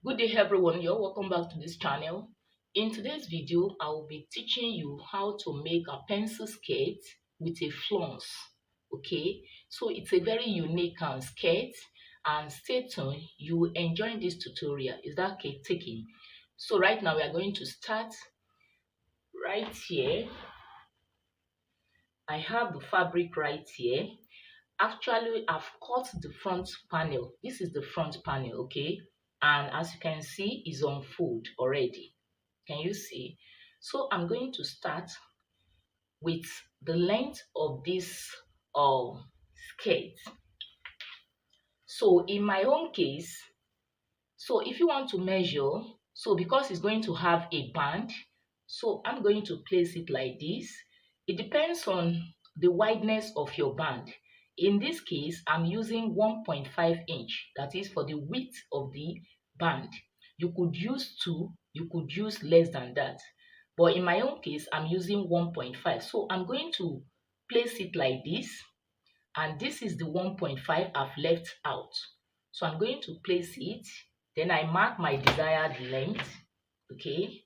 Good day everyone, you're welcome back to this channel. In today's video, I will be teaching you how to make a pencil skirt with a flounce. Okay, so it's a very unique skirt, and stay tuned, you will enjoy this tutorial. Is that okay? Taking. So right now we are going to start right here. I have the fabric right here. Actually, I've cut the front panel. This is the front panel, okay? And as you can see, it's on fold already. Can you see? So I'm going to start with the length of this skirt. So in my own case, so if you want to measure, so because it's going to have a band, so I'm going to place it like this. It depends on the wideness of your band. In this case, I'm using 1.5 inch. That is for the width of the band. You could use 2, you could use less than that. But in my own case, I'm using 1.5. So I'm going to place it like this. And this is the 1.5 I've left out. So I'm going to place it. Then I mark my desired length. Okay.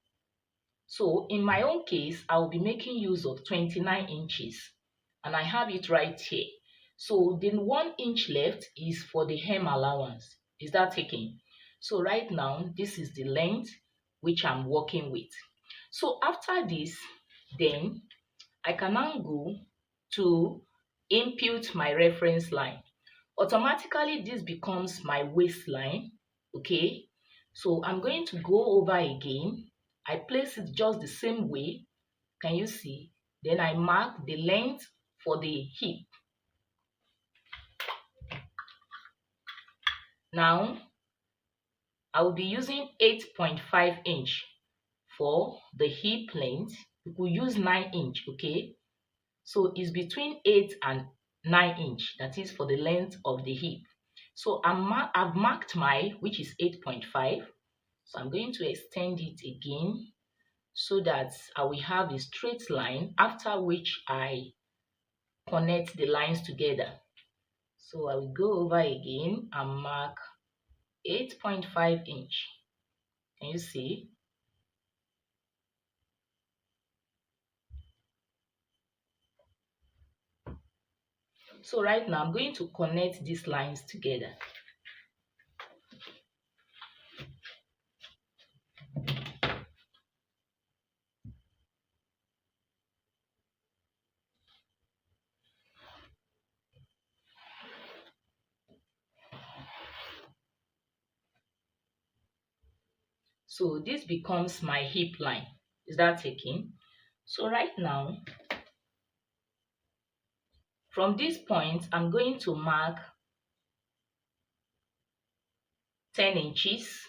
So in my own case, I will be making use of 29 inches. And I have it right here. So the 1 inch left is for the hem allowance. Is that taken? So right now, this is the length which I'm working with. So after this, then I can now go to input my reference line. Automatically, this becomes my waistline. Okay, so I'm going to go over again. I place it just the same way. Can you see? Then I mark the length for the hip. Now, I will be using 8.5 inch for the hip length. You could use 9 inch, okay? So it's between 8 and 9 inch. That is for the length of the hip. So I've marked my, which is 8.5. So I'm going to extend it again so that I will have a straight line, after which I connect the lines together. So I will go over again and mark 8.5 inch. Can you see? So right now I'm going to connect these lines together. So this becomes my hip line. Is that taken? So right now, from this point, I'm going to mark 10 inches.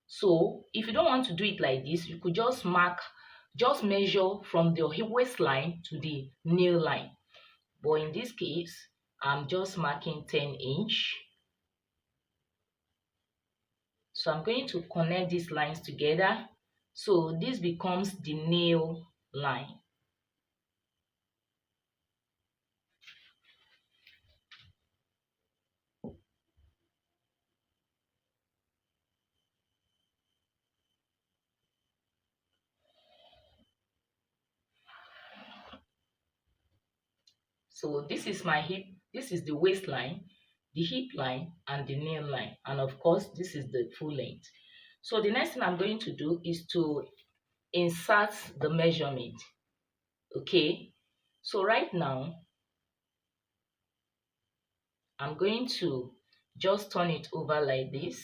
So if you don't want to do it like this, you could just measure from the waistline to the nail line. But in this case, I'm just marking 10 inch. So I'm going to connect these lines together. So this becomes the nail line. So this is my hip, this is the waistline, the hip line, and the nail line. And of course, this is the full length. So the next thing I'm going to do is to insert the measurement. Okay, so right now, I'm going to just turn it over like this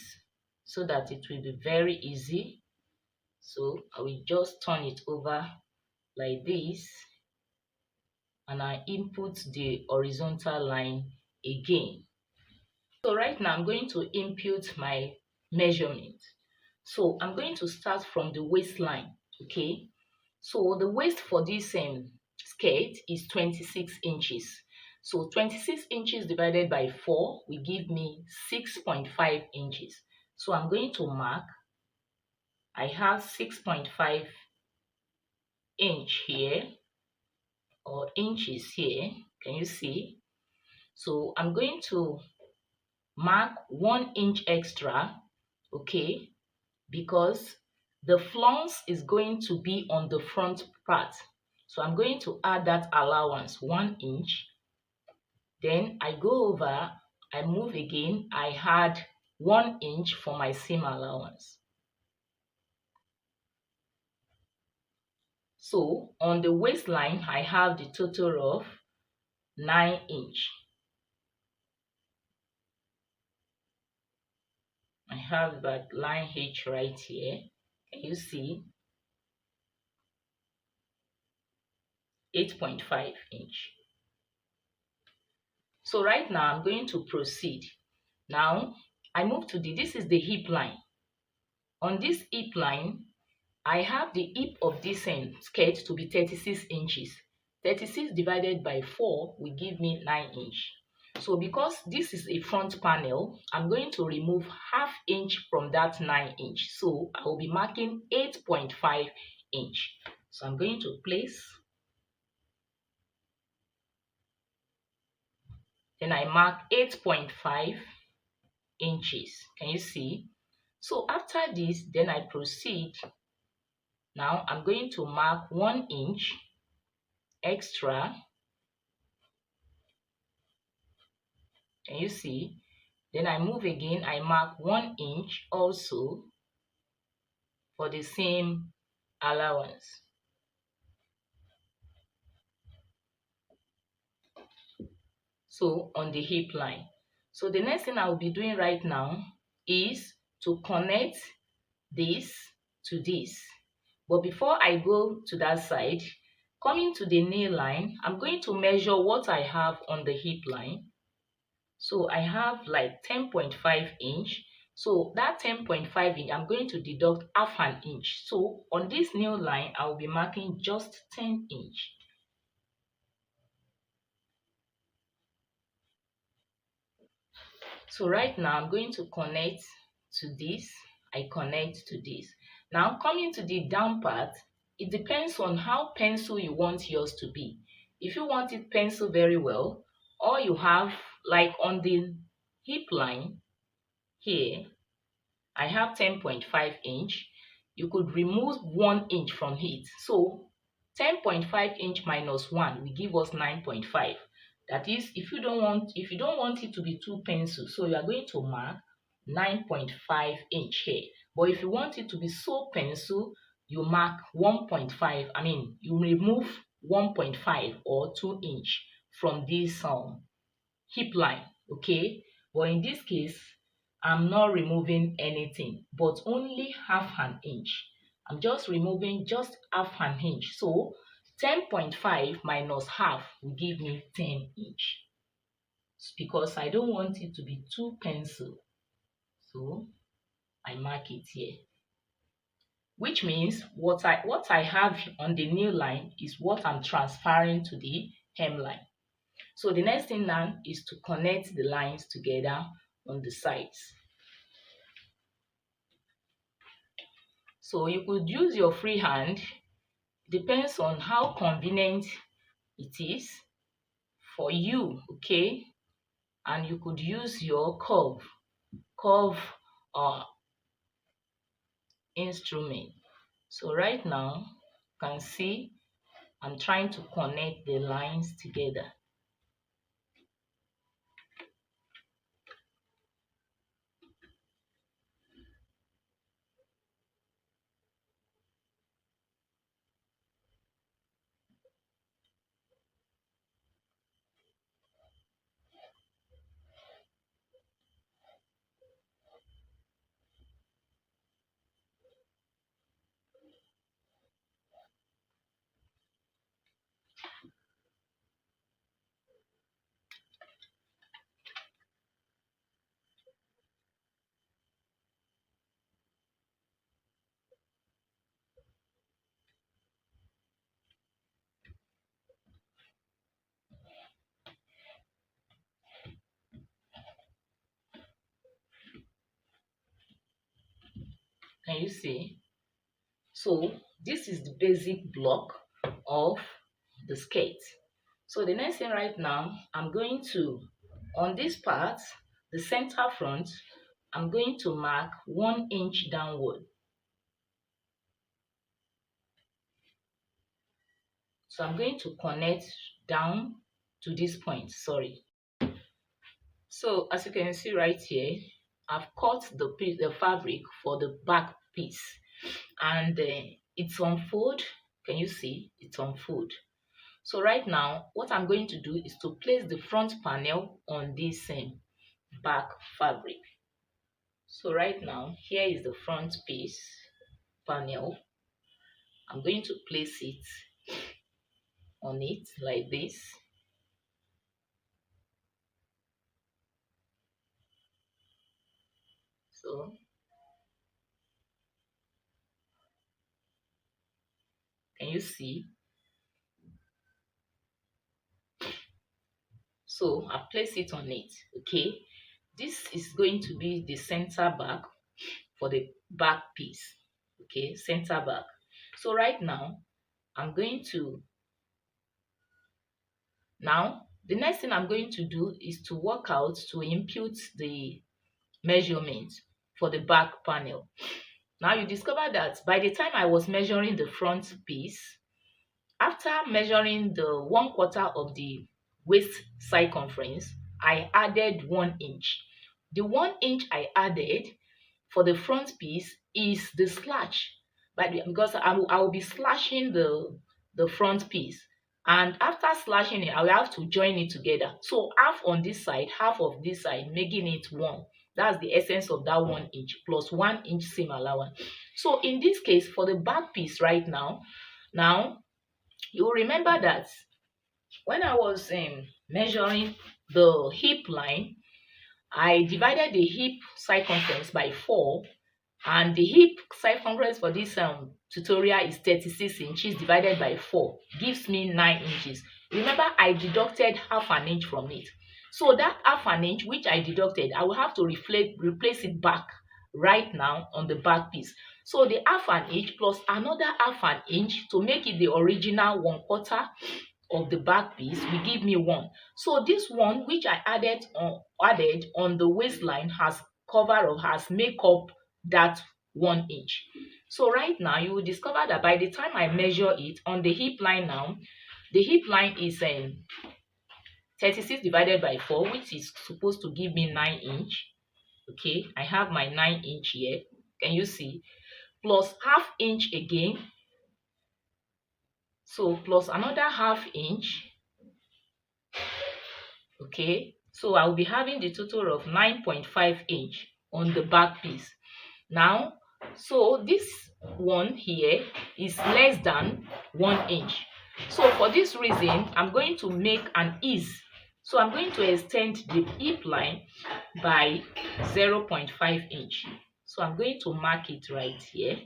so that it will be very easy. So I will just turn it over like this, and I input the horizontal line again. So right now I'm going to input my measurement. So I'm going to start from the waistline. Okay, so the waist for this skirt is 26 inches. So 26 inches divided by 4 will give me 6.5 inches. So I'm going to mark, I have 6.5 inch here, or inches here. Can you see? So I'm going to mark 1 inch extra, okay, because the flounce is going to be on the front part. So I'm going to add that allowance 1 inch. Then I go over, I move again, I add 1 inch for my seam allowance. So on the waistline, I have the total of 9 inch. I have that line H right here. Can you see? 8.5 inch. So right now I'm going to proceed. Now I move to this is the hip line. On this hip line, I have the hip of this skirt to be 36 inches. 36 divided by 4 will give me 9 inch. So because this is a front panel, I'm going to remove half inch from that 9 inch. So I will be marking 8.5 inch. So I'm going to place. Then I mark 8.5 inches. Can you see? So after this, then I proceed. Now I'm going to mark 1 inch extra. Can you see? Then I move again, I mark 1 inch also for the same allowance. So on the hip line. So the next thing I will be doing right now is to connect this to this. But before I go to that side, coming to the knee line, I'm going to measure what I have on the hip line. So I have like 10.5 inch. So that 10.5 inch, I'm going to deduct half an inch. So on this new line, I will be marking just 10 inch. So right now, I'm going to connect to this. I connect to this. Now coming to the down part, it depends on how pencil you want yours to be. If you want it pencil very well, all you have, like on the hip line here, I have 10.5 inch. You could remove 1 inch from it. So 10.5 inch minus 1 will give us 9.5. That is, if you don't want it to be too pencil, so you are going to mark 9.5 inch here. But if you want it to be so pencil, you mark 1.5. I mean, you remove 1.5 or 2 inch from this hip line, okay? But in this case, I'm not removing anything, but only half an inch. I'm just removing just half an inch. So 10.5 minus half will give me 10 inch. It's because I don't want it to be too pencil. So I mark it here. Which means what I have on the new line is what I'm transferring to the hemline. So the next thing now is to connect the lines together on the sides. So you could use your free hand, depends on how convenient it is for you, okay? And you could use your curve instrument. So right now, you can see I'm trying to connect the lines together. Can you see? So this is the basic block of the skirt. So the next thing right now, I'm going to, on this part, the center front, I'm going to mark 1 inch downward. So I'm going to connect down to this point, sorry. So as you can see right here, I've cut the fabric for the back piece, and it's on fold. Can you see? It's on fold. So right now, what I'm going to do is to place the front panel on this same back fabric. So right now, here is the front piece panel. I'm going to place it on it like this. So can you see? So I place it on it. Okay, this is going to be the center back for the back piece. Okay, center back. So right now, I'm going to now the next thing I'm going to do is to work out to impute the measurement for the back panel. Now you discover that by the time I was measuring the front piece, after measuring the 1/4 of the waist circumference, I added 1 inch. The 1 inch I added for the front piece is the slash, but because I will be slashing the front piece, and after slashing it I will have to join it together. So half on this side, half of this side, making it one. That's the essence of that 1 inch plus 1 inch seam allowance. So in this case, for the back piece right now you will remember that when I was measuring the hip line, I divided the hip circumference by 4, and the hip circumference for this tutorial is 36 inches divided by 4 gives me 9 inches. Remember, I deducted half an inch from it. So that half an inch which I deducted, I will have to replace it back right now on the back piece. So the half an inch plus another half an inch to make it the original 1/4 of the back piece will give me 1. So this one which I added on the waistline has cover or has make up that 1 inch. So right now you will discover that by the time I measure it on the hip line now, the hip line is 36 divided by 4, which is supposed to give me 9 inch. Okay, I have my 9 inch here. Can you see? Plus half inch again. So plus another half inch. Okay, so I'll be having the total of 9.5 inch on the back piece. Now, so this one here is less than 1 inch. So for this reason, I'm going to make an ease. So I'm going to extend the hip line by 0.5 inch. So I'm going to mark it right here.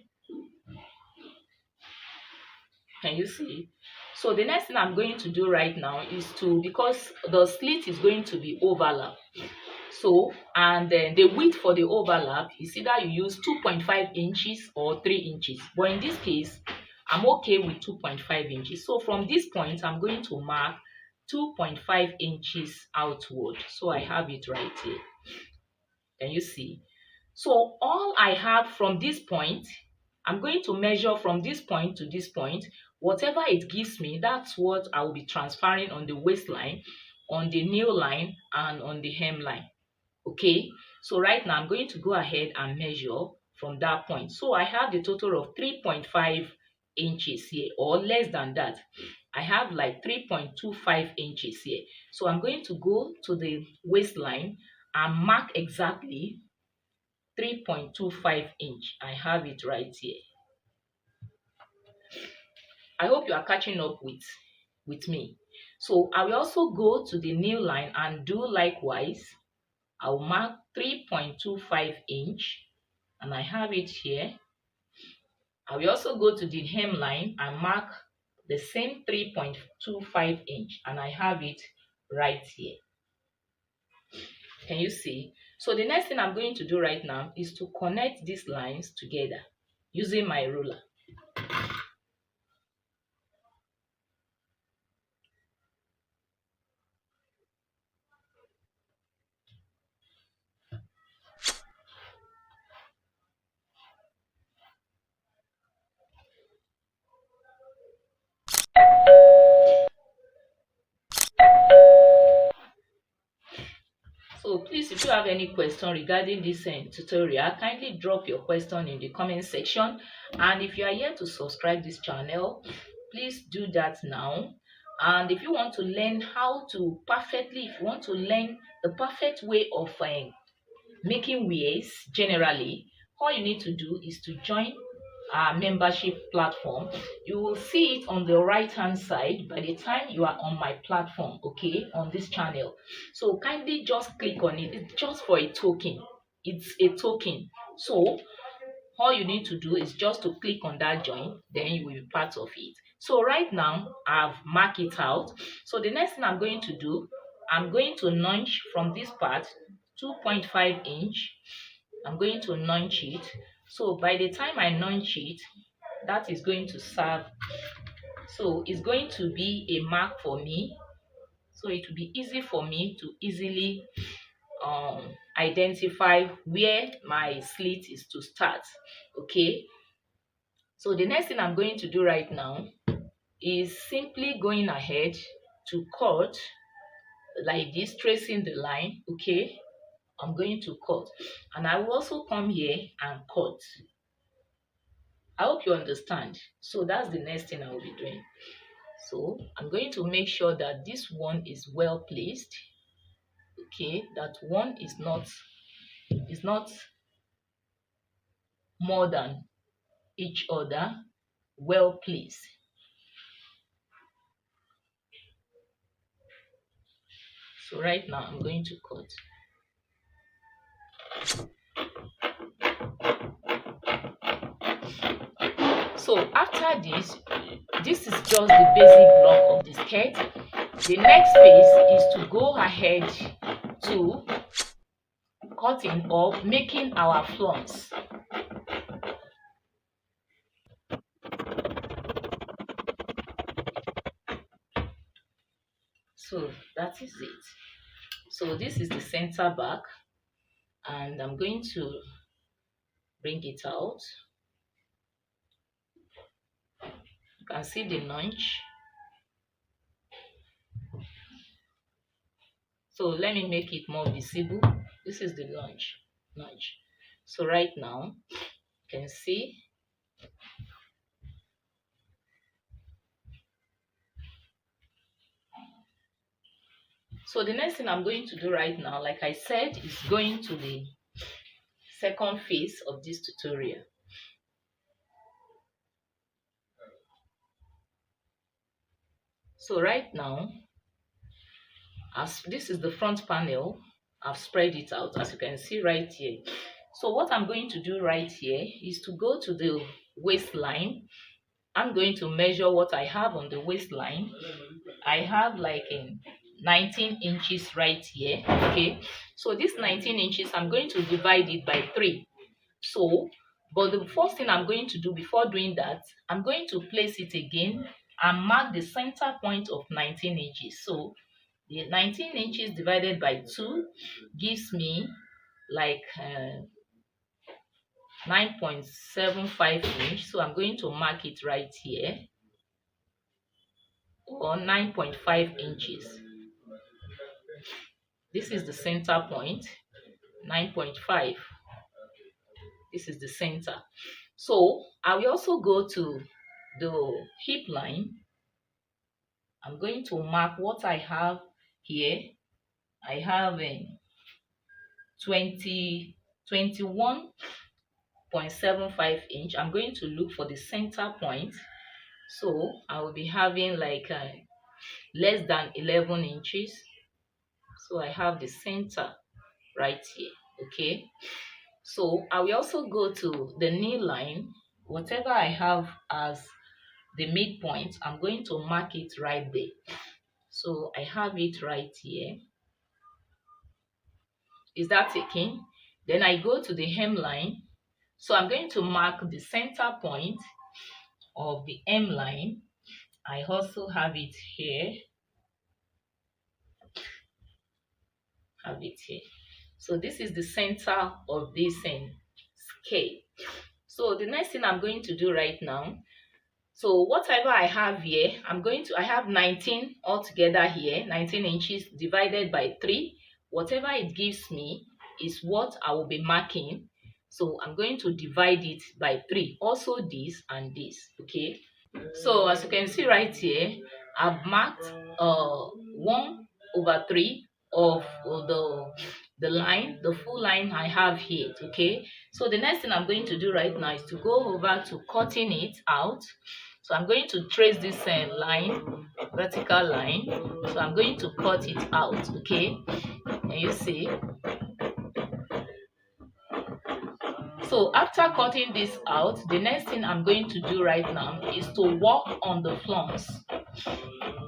Can you see? So the next thing I'm going to do right now is to, because the slit is going to be overlap. So, and then the width for the overlap is either you use 2.5 inches or 3 inches. But in this case, I'm okay with 2.5 inches. So from this point, I'm going to mark 2.5 inches outward. So I have it right here. Can you see? So all I have from this point, I'm going to measure from this point to this point. Whatever it gives me, that's what I will be transferring on the waistline, on the nail line, and on the hemline. Okay, so right now I'm going to go ahead and measure from that point. So I have the total of 3.5 inches here, or less than that. I have like 3.25 inches here. So I'm going to go to the waistline and mark exactly 3.25 inch. I have it right here. I hope you are catching up with me. So I will also go to the nail line and do likewise. I'll mark 3.25 inch, and I have it here. I will also go to the hemline and mark the same 3.25 inch, and I have it right here. Can you see? So the next thing I'm going to do right now is to connect these lines together using my ruler. please, if you have any question regarding this tutorial, kindly drop your question in the comment section. And if you are yet to subscribe this channel, please do that now. And if you want to learn how to perfectly, if you want to learn the perfect way of making wears generally, all you need to do is to join our membership platform. You will see it on the right hand side by the time you are on my platform, okay, on this channel. So kindly just click on it. It's just for a token. It's a token. So all you need to do is just to click on that join, then you will be part of it. So right now I've marked it out. So the next thing I'm going to do, I'm going to notch from this part 2.5 inch. I'm going to notch it. So by the time I notch it, that is going to serve, so it's going to be a mark for me, so it will be easy for me to easily identify where my slit is to start. Okay, so the next thing I'm going to do right now is simply going ahead to cut like this, tracing the line. Okay, I'm going to cut, and I will also come here and cut. I hope you understand. So that's the next thing I will be doing. So I'm going to make sure that this one is well placed. Okay, that one is not more than each other, well placed. So right now I'm going to cut. So after this is just the basic block of the skirt. The next phase is to go ahead to cutting or making our flounce. So that is it. So this is the center back, and I'm going to bring it out. You can see the notch. So let me make it more visible. This is the notch. So right now you can see. So the next thing I'm going to do right now, like I said, is going to the second phase of this tutorial. So right now, as this is the front panel, I've spread it out, as you can see right here. So what I'm going to do right here is to go to the waistline. I'm going to measure what I have on the waistline. I have like 19 inches right here. Okay, so this 19 inches, I'm going to divide it by 3. So, but the first thing I'm going to do before doing that, I'm going to place it again and mark the center point of 19 inches. So the 19 inches divided by 2 gives me like 9.75 inch. So I'm going to mark it right here, or 9.5 inches. This is the center point, 9.5. This is the center. So I will also go to the hip line. I'm going to mark what I have here. I have a 21.75 inch. I'm going to look for the center point. So I will be having like less than 11 inches. So I have the center right here. Okay, so I will also go to the knee line. Whatever I have as the midpoint, I'm going to mark it right there. So I have it right here. Is that taken? Then I go to the hemline. So I'm going to mark the center point of the hemline. I also have it here. Have it here. So this is the center of this scale. So the next thing I'm going to do right now, so whatever I have here, I have 19 altogether here, 19 inches divided by 3. whatever it gives me is what I will be marking. So I'm going to divide it by 3, also this and this. Okay, so as you can see right here, I've marked 1/3 of the line, the full line I have here. Okay, so the next thing I'm going to do right now is to go over to cutting it out. So I'm going to trace this line, vertical line. So I'm going to cut it out. Okay, can you see? So after cutting this out, the next thing I'm going to do right now is to work on the flounce.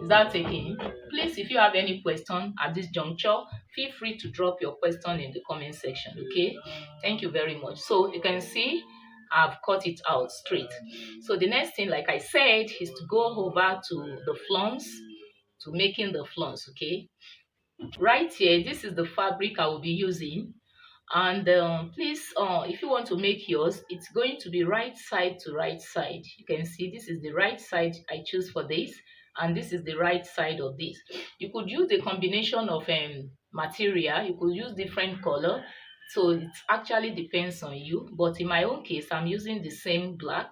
Is that okay? Please, if you have any question at this juncture, feel free to drop your question in the comment section. Okay, thank you very much. So you can see I've cut it out straight. So the next thing, like I said, is to go over to the flounce, to making the flounce. Okay, right here, this is the fabric I will be using. And please, if you want to make yours, it's going to be right side to right side. You can see this is the right side I choose for this, and this is the right side of this. You could use a combination of material. You could use different color, so it actually depends on you. But in my own case, I'm using the same black.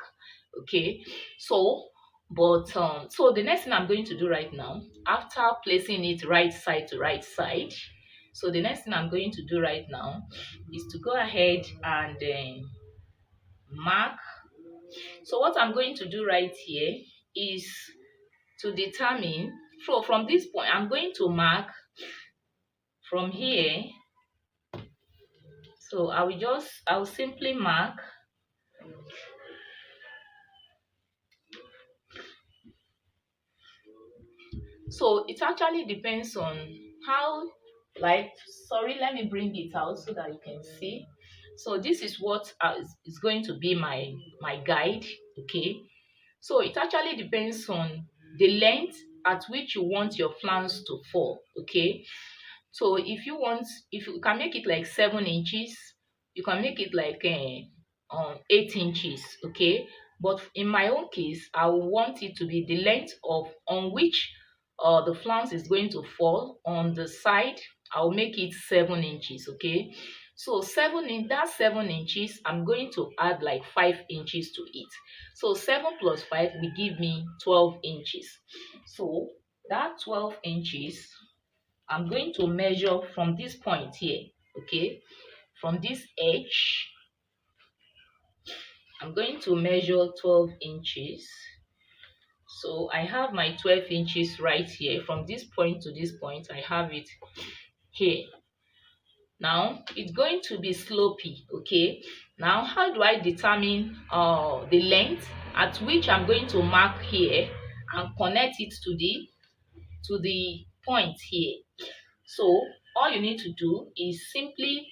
Okay, so so the next thing I'm going to do right now, after placing it right side to right side, so the next thing I'm going to do right now is to go ahead and mark. So what I'm going to do right here is to determine, so from this point I'm going to mark from here. So I will simply mark. So it actually depends on how, like, sorry, let me bring it out so that you can see. So this is what is going to be my guide. Okay, so it actually depends on the length at which you want your flounce to fall. Okay, so if you can make it like 7 inches, you can make it like 8 inches. Okay, but in my own case, I will want it to be the length of on which the flounce is going to fall on the side. I'll make it 7 inches. Okay, so 7 inches, I'm going to add like 5 inches to it. So 7 plus 5 will give me 12 inches. So that 12 inches, I'm going to measure from this point here. Okay, from this edge, I'm going to measure 12 inches. So I have my 12 inches right here. From this point to this point, I have it here. Now it's going to be slopey. Okay, now how do I determine the length at which I'm going to mark here and connect it to the point here? So all you need to do is simply,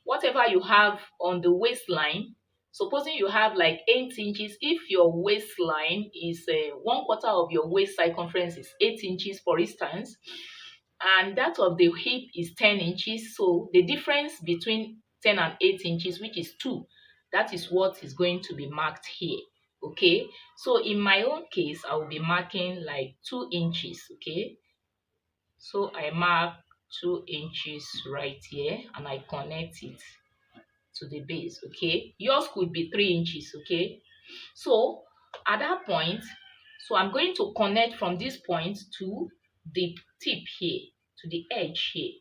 whatever you have on the waistline, supposing you have like 8 inches, if your waistline is 1/4 of your waist circumference is 8 inches, for instance, and that of the hip is 10 inches, so the difference between 10 and 8 inches, which is 2, that is what is going to be marked here. Okay, so in my own case, I will be marking like 2 inches. Okay, so I mark 2 inches right here and I connect it to the base. Okay, yours could be 3 inches. Okay, so at that point, so I'm going to connect from this point to the tip here, to the edge here.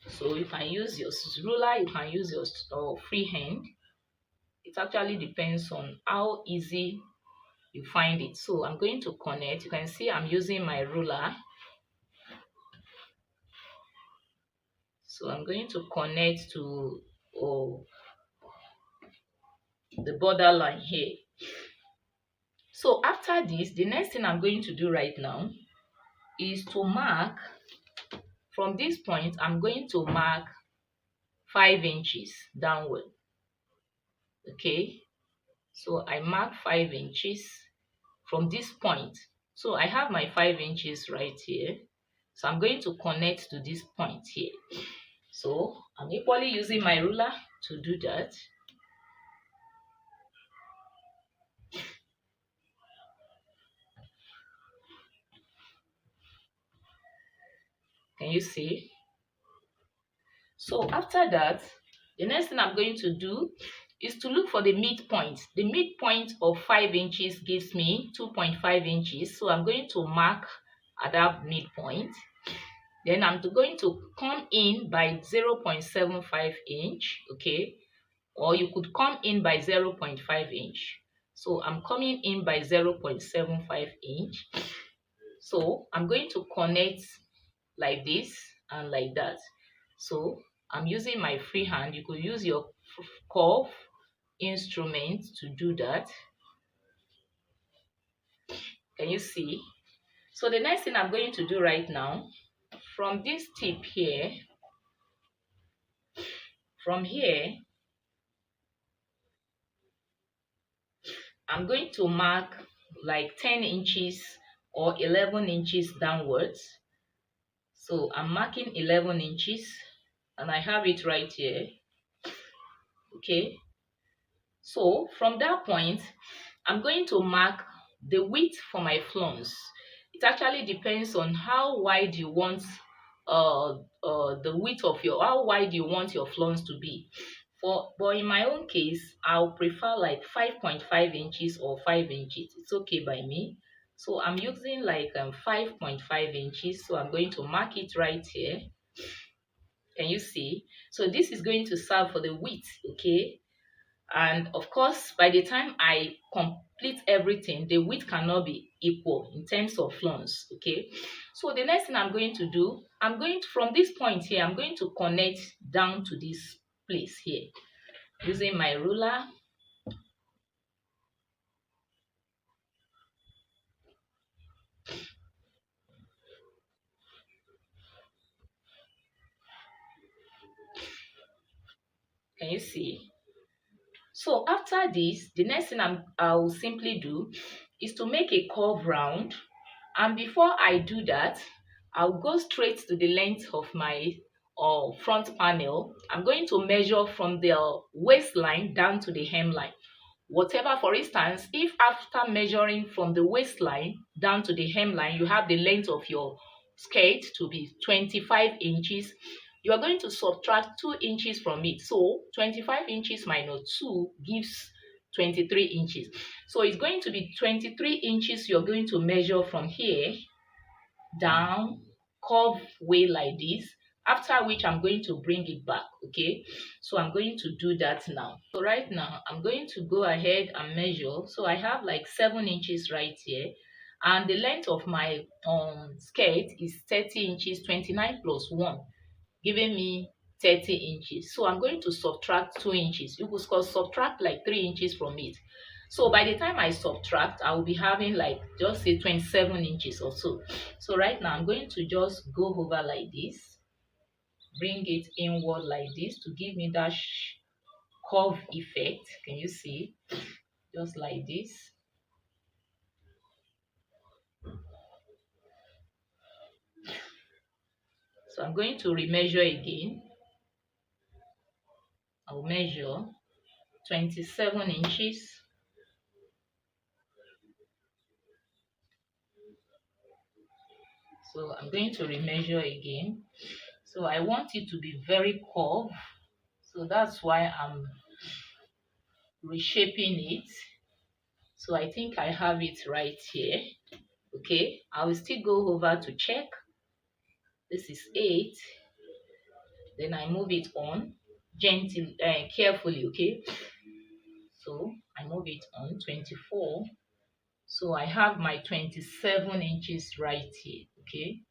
So you can use your ruler, you can use your free hand. It actually depends on how easy you find it. So I'm going to connect. You can see I'm using my ruler. So I'm going to connect to the borderline here. So after this, the next thing I'm going to do right now is to mark from this point. I'm going to mark 5 inches downward. Okay, so I mark 5 inches from this point. So I have my 5 inches right here. So I'm going to connect to this point here. So I'm equally using my ruler to do that. Can you see? So after that, the next thing I'm going to do is to look for the midpoint. The midpoint of 5 inches gives me 2.5 inches. So I'm going to mark at that midpoint. Then I'm going to come in by 0.75 inch, okay? Or you could come in by 0.5 inch. So I'm coming in by 0.75 inch. So I'm going to connect like this and like that. So I'm using my free hand. You could use your curve instrument to do that. Can you see? So the next thing I'm going to do right now, from this tip here, from here, I'm going to mark like 10 inches or 11 inches downwards. So I'm marking 11 inches and I have it right here. Okay. So from that point, I'm going to mark the width for my flounce. It actually depends on how wide you want the width of how wide you want your flounce to be. But in my own case, I'll prefer like 5.5 inches or 5 inches. It's okay by me. So I'm using like 5.5 inches. So I'm going to mark it right here. Can you see? So this is going to serve for the width, okay? And of course, by the time I complete everything, the width cannot be equal in terms of flounce, okay? So the next thing I'm going to do, from this point here, I'm going to connect down to this place here using my ruler. Can you see? So after this, the next thing I'll simply do is to make a curve round. And before I do that, I'll go straight to the length of my front panel. I'm going to measure from the waistline down to the hemline. Whatever, for instance, if after measuring from the waistline down to the hemline, you have the length of your skirt to be 25 inches, you are going to subtract 2 inches from it. So 25 inches minus 2 gives 23 inches. So it's going to be 23 inches you're going to measure from here down, curve way like this, after which I'm going to bring it back, okay? So I'm going to do that now. So right now I'm going to go ahead and measure. So I have like 7 inches right here, and the length of my skirt is 30 inches. 29 plus 1 giving me 30 inches. So I'm going to subtract 2 inches. You could subtract like 3 inches from it. So by the time I subtract, I will be having like just say 27 inches or so. So right now I'm going to just go over like this, bring it inward like this to give me that curve effect. Can you see? Just like this. So I'm going to remeasure again. I'll measure 27 inches. So I'm going to remeasure again. So I want it to be very curved. So that's why I'm reshaping it. So I think I have it right here. Okay, I will still go over to check. This is 8. Then I move it on gently, carefully, okay? So I move it on 24. So I have my 27 inches right here, okay?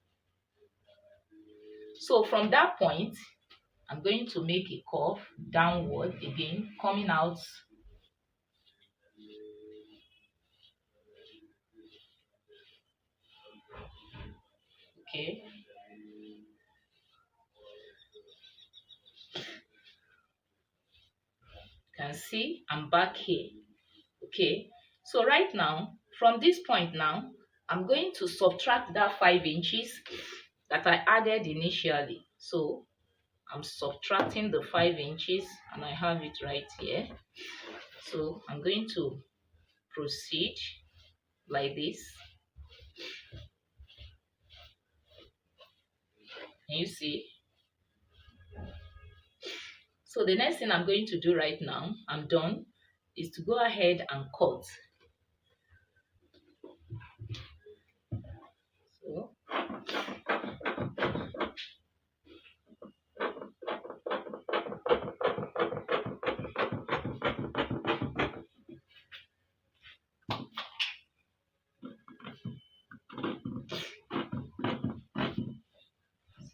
So from that point, I'm going to make a curve downward again, coming out. Okay, you can see I'm back here. Okay, so right now, from this point now, I'm going to subtract that 5 inches that I added initially. So I'm subtracting the 5 inches and I have it right here. So I'm going to proceed like this. Can you see? So the next thing I'm going to do right now, I'm done, is to go ahead and cut. So,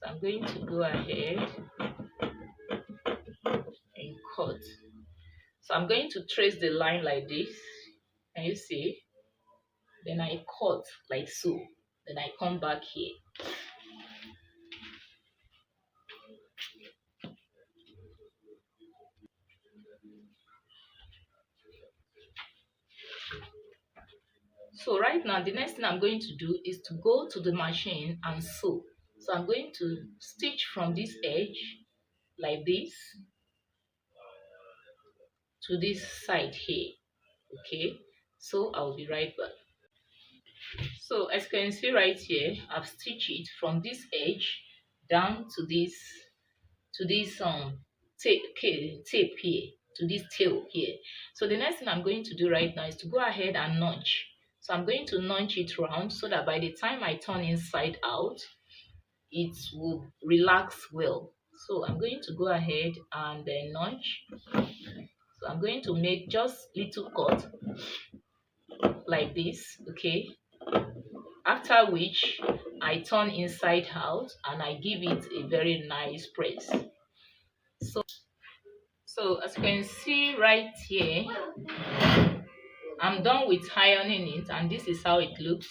I'm going to go ahead and cut. So I'm going to trace the line like this. Can you see? Then I cut like so. Then I come back here. So right now, the next thing I'm going to do is to go to the machine and sew. So I'm going to stitch from this edge like this to this side here. Okay, so I'll be right back. So as you can see right here, I've stitched it from this edge down to this tape here, to this tail here. So the next thing I'm going to do right now is to go ahead and notch. So I'm going to notch it round so that by the time I turn inside out, it will relax well. So I'm going to go ahead and then notch. So I'm going to make just little cut like this, okay? After which I turn inside out and I give it a very nice press. So as you can see right here, I'm done with ironing it and this is how it looks.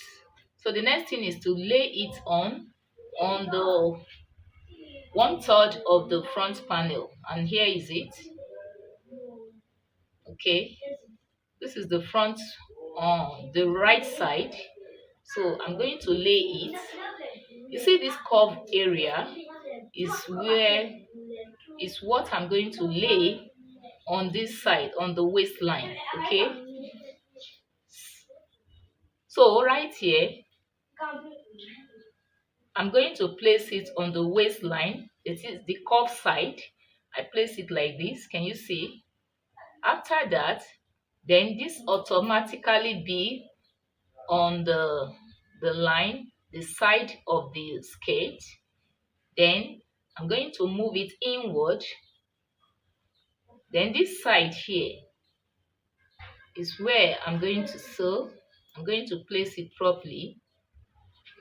So the next thing is to lay it on the 1/3 of the front panel, and here is it. Okay, this is the front on the right side. So I'm going to lay it. You see this curved area is what I'm going to lay on this side, on the waistline. Okay, so right here I'm going to place it on the waistline. It is the curved side. I place it like this. Can you see? After that, then this automatically be on the line, the side of the skirt. Then I'm going to move it inward. Then this side here is where I'm going to sew. I'm going to place it properly.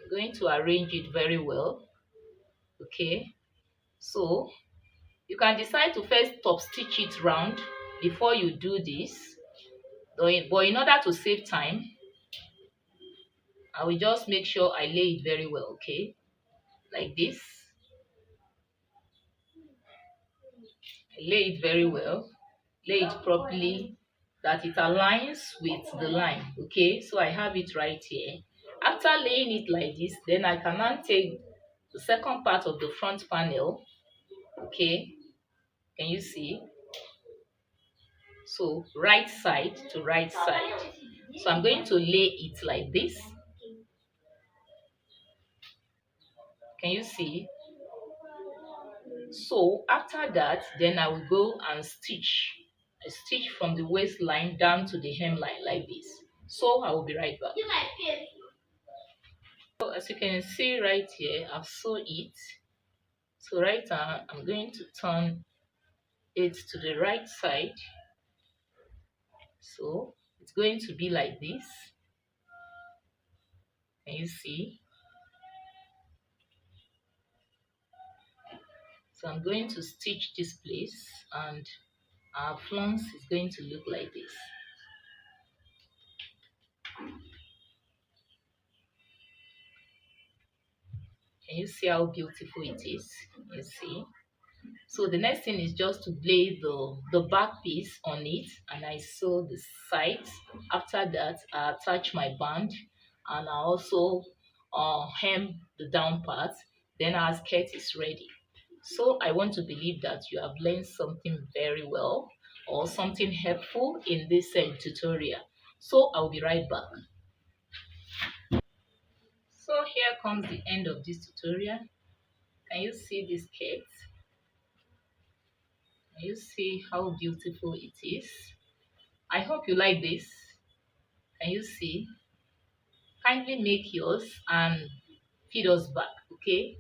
I'm going to arrange it very well. Okay, so you can decide to first top stitch it round before you do this. But in order to save time, I will just make sure I lay it very well, okay? Like this. I lay it very well. Lay it properly that it aligns with the line, okay? So I have it right here. After laying it like this, then I can now take the second part of the front panel, okay? Can you see? So right side to right side. So I'm going to lay it like this. Can you see? So after that, then I will go and stitch. I stitch from the waistline down to the hemline like this. So I will be right back. So as you can see right here, I've sewn it. So right now, I'm going to turn it to the right side. So it's going to be like this. Can you see? So I'm going to stitch this place and our flounce is going to look like this. Can you see how beautiful it is? You see? So the next thing is just to lay the back piece on it, and I sew the sides. After that, I attach my band and I also hem the down part. Then our skirt is ready. So I want to believe that you have learned something very well or something helpful in this tutorial. So I'll be right back. So here comes the end of this tutorial. Can you see this skirt? Can Can you see how beautiful it is? I hope you like this. Can you see? Kindly make yours and feed us back, okay?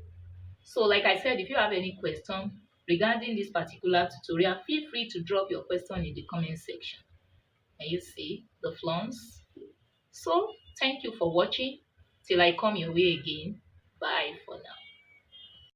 So like I said, if you have any question regarding this particular tutorial, feel free to drop your question in the comment section. Can you see the flounce? So thank you for watching. Till I come your way again. Bye for now.